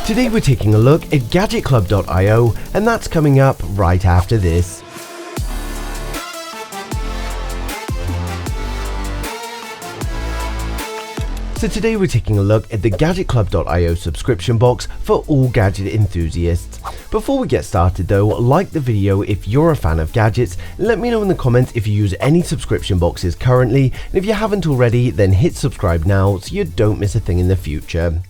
Today we're taking a look at Gadgetclub.io, and that's coming up right after this. So today we're taking a look at the Gadgetclub.io subscription box for all gadget enthusiasts. Before we get started though, like the video if you're a fan of gadgets, and let me know in the comments if you use any subscription boxes currently, and if you haven't already then hit subscribe now so you don't miss a thing in the future.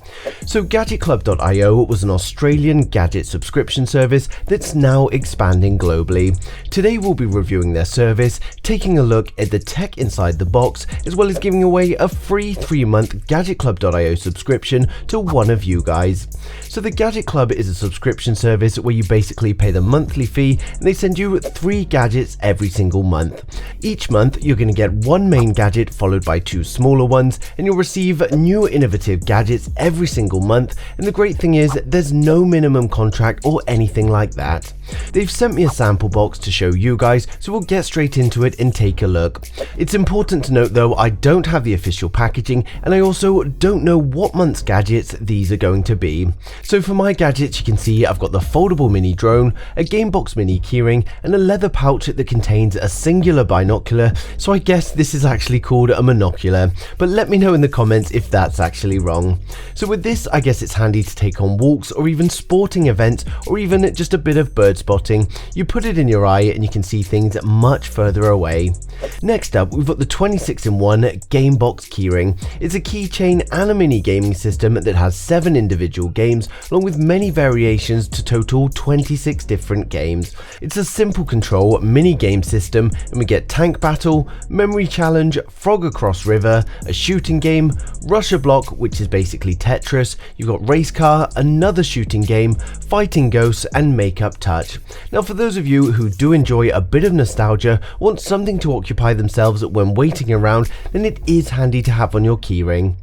So Gadgetclub.io was an Australian gadget subscription service that's now expanding globally. Today we'll be reviewing their service, taking a look at the tech inside the box, as well as giving away a free 3-month Gadgetclub.io subscription to one of you guys. So the Gadget Club is a subscription service where you basically pay the monthly fee and they send you 3 gadgets every single month. Each month you're going to get one main gadget followed by 2 smaller ones, and you'll receive new innovative gadgets every single month, and the great thing is there's no minimum contract or anything like that. They've sent me a sample box to show you guys, so we'll get straight into it and take a look. It's important to note though, I don't have the official packaging and I also don't know what month's gadgets these are going to be. So for my gadgets you can see I've got the foldable mini drone, a Gamebox mini keyring, and a leather pouch that contains a singular binocular, so I guess this is actually called a monocular, but let me know in the comments if that's actually wrong. So with this I guess it's handy to take on walks or even sporting events or even just a bit of bird spotting. You put it in your eye and you can see things much further away. Next up we've got the 26-in-1 Gamebox keyring. It's a keychain and a mini gaming system that has 7 individual games along with many variations to total 26 different games. It's a simple control mini game system and we get Tank Battle, Memory Challenge, Frog Across River, a shooting game, Russia Block which is basically Tetris, you've got Race Car, another shooting game, Fighting Ghosts, and Makeup Touch. Now for those of you who do enjoy a bit of nostalgia, want something to occupy themselves when waiting around, then it is handy to have on your keyring.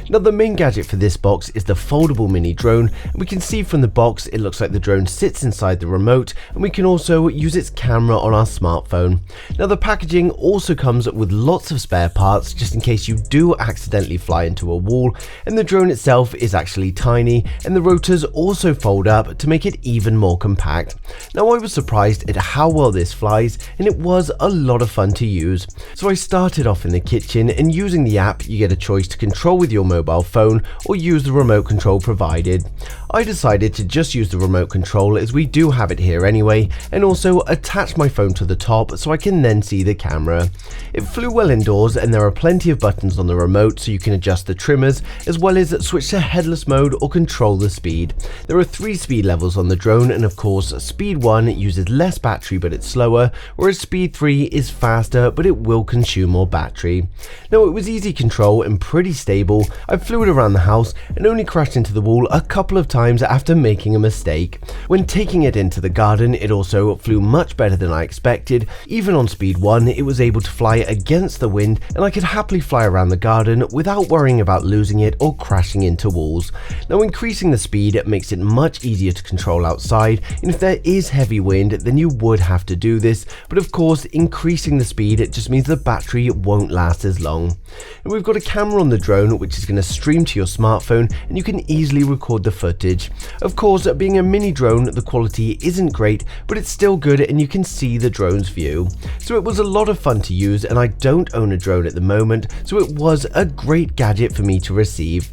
Now the main gadget for this box is the foldable mini drone, and we can see from the box it looks like the drone sits inside the remote, and we can also use its camera on our smartphone. Now the packaging also comes with lots of spare parts just in case you do accidentally fly into a wall, and the drone itself is actually tiny and the rotors also fold up to make it even more compact. Now I was surprised at how well this flies, and it was a lot of fun to use. So I started off in the kitchen, and using the app you get a choice to control with your mobile phone or use the remote control provided. I decided to just use the remote control as we do have it here anyway, and also attach my phone to the top so I can then see the camera. It flew well indoors and there are plenty of buttons on the remote so you can adjust the trimmers as well as switch to headless mode or control the speed. There are 3 speed levels on the drone, and of course speed 1 uses less battery but it's slower, whereas speed 3 is faster but it will consume more battery. Now it was easy control and pretty stable. I flew it around the house and only crashed into the wall a couple of times after making a mistake. When taking it into the garden it also flew much better than I expected. Even on speed 1 it was able to fly against the wind, and I could happily fly around the garden without worrying about losing it or crashing into walls. Now increasing the speed makes it much easier to control outside, and if there is heavy wind then you would have to do this, but of course increasing the speed it just means the battery won't last as long. And we've got a camera on the drone which is going to stream to your smartphone and you can easily record the footage. Of course being a mini drone the quality isn't great, but it's still good and you can see the drone's view. So it was a lot of fun to use, and I don't own a drone at the moment, so it was a great gadget for me to receive.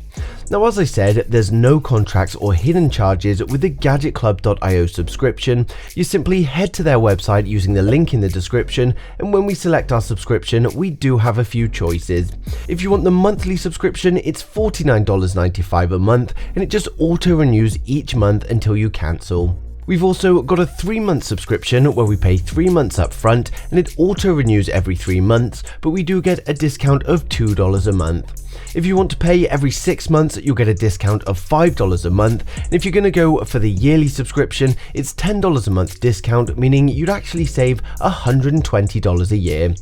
Now as I said, there's no contracts or hidden charges with the Gadgetclub.io subscription. You simply head to their website using the link in the description, and when we select our subscription we do have a few choices. If you want the monthly subscription it's $49.95 a month, and it just auto renews each month until you cancel. We've also got a 3-month subscription where we pay 3 months up front and it auto renews every 3 months, but we do get a discount of $2 a month. If you want to pay every 6 months, you'll get a discount of $5 a month, and if you're going to go for the yearly subscription, it's $10 a month discount, meaning you'd actually save $120 a year.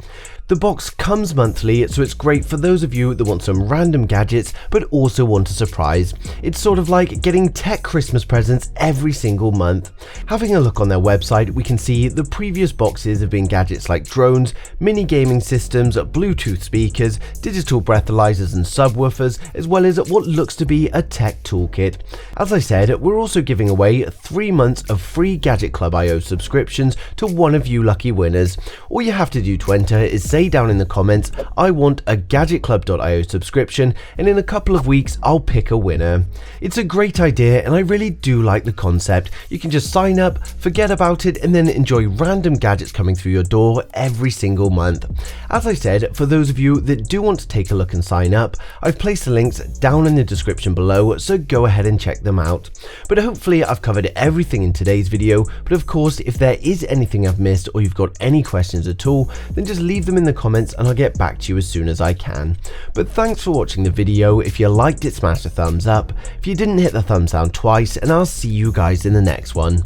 The box comes monthly, so it's great for those of you that want some random gadgets but also want a surprise. It's sort of like getting tech Christmas presents every single month. Having a look on their website, we can see the previous boxes have been gadgets like drones, mini gaming systems, Bluetooth speakers, digital breathalyzers and subwoofers, as well as what looks to be a tech toolkit. As I said, we're also giving away 3 months of free Gadgetclub.io subscriptions to one of you lucky winners. All you have to do to enter is say down in the comments, I want a Gadgetclub.io subscription, and in a couple of weeks I'll pick a winner. It's a great idea and I really do like the concept. You can just sign up, forget about it, and then enjoy random gadgets coming through your door every single month. As I said, for those of you that do want to take a look and sign up, I've placed the links down in the description below, so go ahead and check them out. But hopefully I've covered everything in today's video, but of course if there is anything I've missed or you've got any questions at all, then just leave them in the comments and I'll get back to you as soon as I can. But thanks for watching the video. If you liked it, smash the thumbs up. If you didn't, hit the thumbs down twice, and I'll see you guys in the next one.